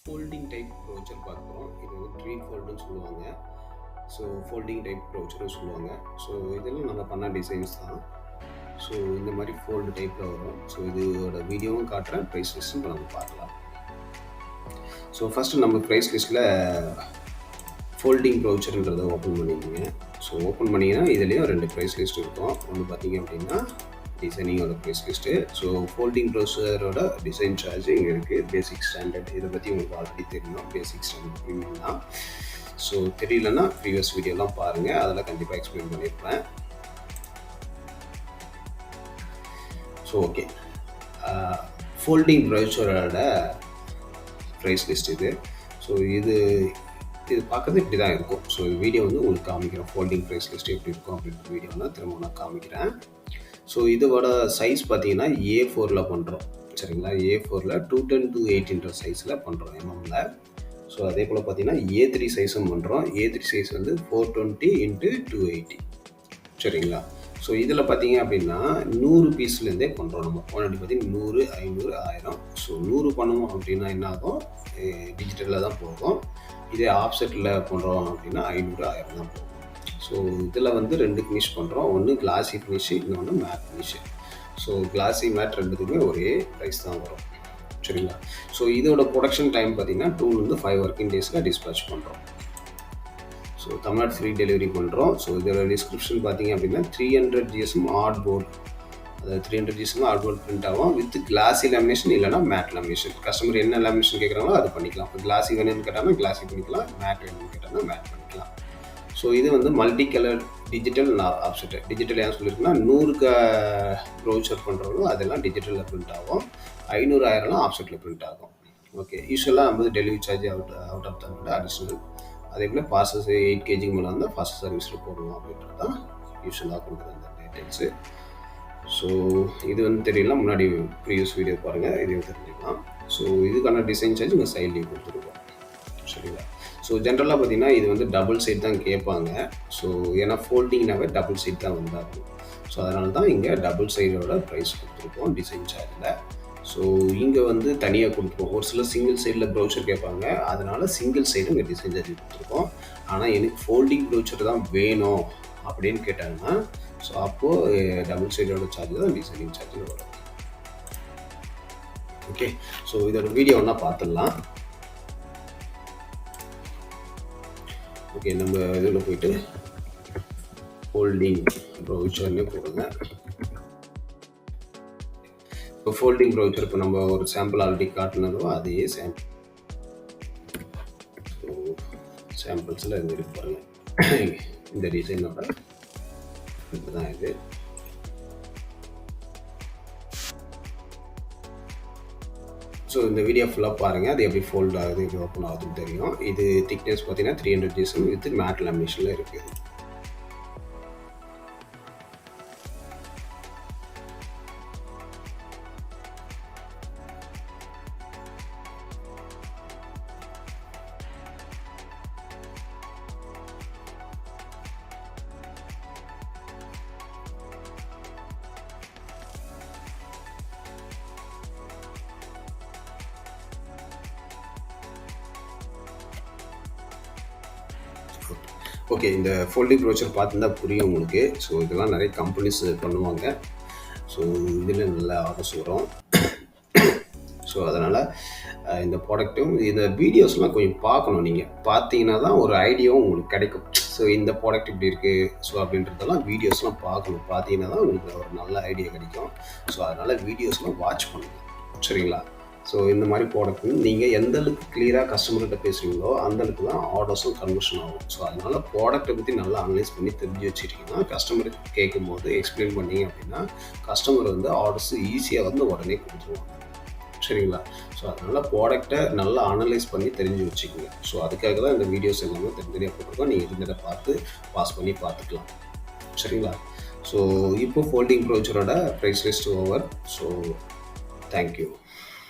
Folding type brochure பார்க்குறோம். இது வந்து ட்ரீ ஃபோல்டுன்னு சொல்லுவாங்க. ஸோ ஃபோல்டிங் டைப் ப்ரௌச்சரும் சொல்லுவாங்க. ஸோ இதெல்லாம் நம்ம பண்ண டிசைன்ஸ் தான். ஸோ இந்த மாதிரி ஃபோல்டு டைப்பில் வரும். ஸோ இதோட வீடியோவும் காட்டுறேன், ப்ரைஸ் லிஸ்ட்டும் நம்ம பார்க்கலாம். ஸோ ஃபஸ்ட்டு நம்ம ப்ரைஸ் லிஸ்ட்டில் ஃபோல்டிங் ப்ரௌச்சர்ன்றதை ஓப்பன் பண்ணிக்கோங்க. ஸோ ஓப்பன் பண்ணிங்கன்னா இதுலேயும் 2 ப்ரைஸ் லிஸ்ட் இருக்கும். ஒன்று பார்த்தீங்க அப்படின்னா டிசைனிங்கோட ப்ரைஸ் லிஸ்ட்டு. ஸோ ஃபோல்டிங் ப்ரௌசரோட டிசைன் சார்ஜ் இங்கே இருக்குது. பேசிக் ஸ்டாண்டர்ட் இதை பற்றி உங்களுக்கு ஆல்ரெடி தெரியணும். பேசிக் ஸ்டாண்டர்ட் ப்ரீமியம் தான். ஸோ தெரியலன்னா ப்ரீவியஸ் வீடியோலாம் பாருங்கள், அதெல்லாம் கண்டிப்பாக எக்ஸ்பிளைன் பண்ணியிருப்பேன். ஸோ ஓகே, ஃபோல்டிங் ப்ரௌசரோட ப்ரைஸ் லிஸ்ட் இது. ஸோ இது பார்க்குறது இப்படி தான் இருக்கும். ஸோ வீடியோ வந்து உங்களுக்கு காமிக்கிறேன். ஃபோல்டிங் ப்ரைஸ் லிஸ்ட் எப்படி இருக்கும் அப்படின்ற வீடியோ தான் திரும்ப நான் காமிக்கிறேன். ஸோ இதோட சைஸ் பார்த்தீங்கன்னா A4 பண்ணுறோம், சரிங்களா? A4 210x8 சைஸில் பண்ணுறோம், எம்எம்ல. ஸோ அதே போல் பார்த்தீங்கன்னா A3 சைஸும் பண்ணுறோம். A3 சைஸ் வந்து 420x280, சரிங்களா? ஸோ இதில் பார்த்தீங்க அப்படின்னா 100 பீஸ்லேருந்தே பண்ணுறோம். நம்ம குவான்டிட்டி பார்த்தீங்கன்னா 100, 500, 1000. ஸோ 100 பண்ணணும் அப்படின்னா என்ன ஆகும், டிஜிட்டலில் தான் போகும். இதே ஆப்செட்டில் பண்ணுறோம் அப்படின்னா 500, 1000 தான் போகும். ஸோ இதில் வந்து 2 ஃபினிஷ் பண்ணுறோம். ஒன்று கிளாசி ஃபினிஷு, இன்னொன்று மேட் ஃபினிஷு. ஸோ கிளாசி மேட் ரெண்டுத்துக்குமே ஒரே ப்ரைஸ் தான் வரும், சரிங்களா? ஸோ இதோட ப்ரொடக்ஷன் டைம் பார்த்தீங்கன்னா 2 to 5 ஒர்க்கிங் டேஸில் டிஸ்பேச் பண்ணுறோம். ஸோ தமிழ்நாடு ஃப்ரீ டெலிவரி பண்ணுறோம். ஸோ இதோட டிஸ்கிரிப்ஷன் பார்த்தீங்க அப்படின்னா 300 GSM ஆர்ட் போர்டு, அதாவது 300 GSM ஆர்ட் போர்டு பிரிண்ட் ஆகும் வித் கிளாசி லேமினேஷன், இல்லைனா மேட் லேமினேஷன். கஸ்டமர் என்ன லேமினேஷன் கேட்குறாங்களோ அது பண்ணிக்கலாம். இப்போ கிளாசி வேணும்னு கேட்டாங்கன்னா கிளாசி பண்ணிக்கலாம், மேட் வேணும்னு கேட்டாங்கன்னா மேட் பண்ணிக்கலாம். ஸோ இது வந்து multi colour digital offset. Digital ஏன் சொல்லியிருக்குன்னா 100 ப்ரௌச்சர் பண்ணுறவங்க அதெல்லாம் டிஜிட்டலில் பிரிண்ட் ஆகும், 500, 1000 ஆப்செட்டில் பிரிண்ட் ஆகும். ஓகே, யூஸ்வலாக நம்ம delivery charge out of the additional. அதே போல் பார்சல்ஸ் 8 kg மேலே வந்து ஃபஸ்ட் சர்வீஸில் போடுவோம் அப்படின்றது தான் யூஸ்வலாக கொடுக்குற அந்த டீட்டெயில்ஸு. ஸோ இது வந்து தெரியல, முன்னாடி ப்ரீவியஸ் வீடியோ பாருங்கள், இதையும் தெரிஞ்சுக்கலாம். ஸோ இதுக்கான டிசைன் சார்ஜ் இங்கே சைட்லேயும் கொடுத்துருக்கோம், சரிங்களா? ஸோ ஜென்ரலாக பார்த்தீங்கன்னா இது வந்து டபுள் சைட் தான் கேட்பாங்க. ஸோ ஏன்னா ஃபோல்டிங்னாவே டபுள் சைட் தான் வந்தாகும். ஸோ அதனால தான் இங்கே டபுள் சைடோட ப்ரைஸ் கொடுத்துருக்கோம் டிசைன் சார்ஜில். ஸோ இங்கே வந்து தனியாக கொடுத்துருக்கோம். ஒரு சில சிங்கிள் சைடில் ப்ரௌச்சர் கேட்பாங்க, அதனால் சிங்கிள் சைடு இங்கே டிசைன் சார்ஜ் கொடுத்துருக்கோம். ஆனால் எனக்கு ஃபோல்டிங் ப்ரௌச்சர் தான் வேணும் அப்படின்னு கேட்டாங்கன்னா ஸோ அப்போது டபுள் சைடோட சார்ஜ் தான் டிசைனிங் சார்ஜில் வரும். ஓகே, ஸோ இதோட வீடியோ ஒன்றா பார்த்துடலாம். ஓகே, நம்ம இதில் போய்ட்டு ஃபோல்டிங் ப்ரௌச்சர்னு போடுங்க. இப்போ ஃபோல்டிங் ப்ரௌச்சர் இப்போ நம்ம ஒரு சாம்பிள் ஆல்ரெடி காட்டினதோ அதே சாம்பிள். ஸோ சாம்பிள்ஸில் இது இருக்கு பாருங்கள், இந்த டிசைனோட இதுதான் இது. ஸோ இந்த வீடியோ ஃபுல்லாக பாருங்கள், அது எப்படி ஃபோல்ட் ஆகுது, எப்படி ஓப்பன் ஆகுதுன்னு தெரியும். இது திக்னஸ் பார்த்தீங்கன்னா 300 GSM வித் மேட் லேமினேஷனில் இருக்குது. ஓகே, இந்த ஃபோல்டிங் ப்ரௌச்சர் பார்த்துருந்தா புரியும் உங்களுக்கு. ஸோ இதெல்லாம் நிறைய கம்பெனிஸ் பண்ணுவாங்க. ஸோ இதில் நல்ல ஆர்டர்ஸ் வரும். ஸோ அதனால் இந்த ப்ராடக்ட்டும் இந்த வீடியோஸ்லாம் கொஞ்சம் பார்க்கணும். நீங்கள் பார்த்தீங்கன்னா தான் ஒரு ஐடியாவும் உங்களுக்கு கிடைக்கும். ஸோ இந்த ப்ராடக்ட் இப்படி இருக்குது ஸோ அப்படின்றதெல்லாம் வீடியோஸ்லாம் பார்க்கணும். பார்த்தீங்கன்னா தான் உங்களுக்கு ஒரு நல்ல ஐடியா கிடைக்கும். ஸோ அதனால் வீடியோஸ்லாம் வாட்ச் பண்ணுங்கள், சரிங்களா? ஸோ இந்த மாதிரி ப்ராடக்ட் நீங்கள் எந்த அளவுக்கு கிளியராக கஸ்டமர்கிட்ட பேசுகிறீங்களோ அந்தளவுக்கு தான் ஆர்டர்ஸும் கன்வர்ஷன் ஆகும். ஸோ அதனால் ப்ராடக்ட்டை பற்றி நல்லா அனலைஸ் பண்ணி தெரிஞ்சு வச்சுட்டிங்கன்னா கஸ்டமருக்கு கேட்கும்போது எக்ஸ்பிளைன் பண்ணிங்க அப்படின்னா கஸ்டமர் வந்து ஆர்டர்ஸ் ஈஸியாக வந்து உடனே கொடுத்துருவாங்க, சரிங்களா? ஸோ அதனால் ப்ராடக்ட்டை நல்லா அனலைஸ் பண்ணி தெரிஞ்சு வச்சுக்கோங்க. ஸோ அதுக்காக தான் இந்த வீடியோஸ் எல்லாமே தனித்தனியாக போட்டிருக்கோம். நீங்கள் இருந்ததை பார்த்து பாஸ் பண்ணி பார்த்துக்கலாம், சரிங்களா? ஸோ இப்போ ஃபோல்டிங் ப்ரௌச்சரோட price list over. So thank you.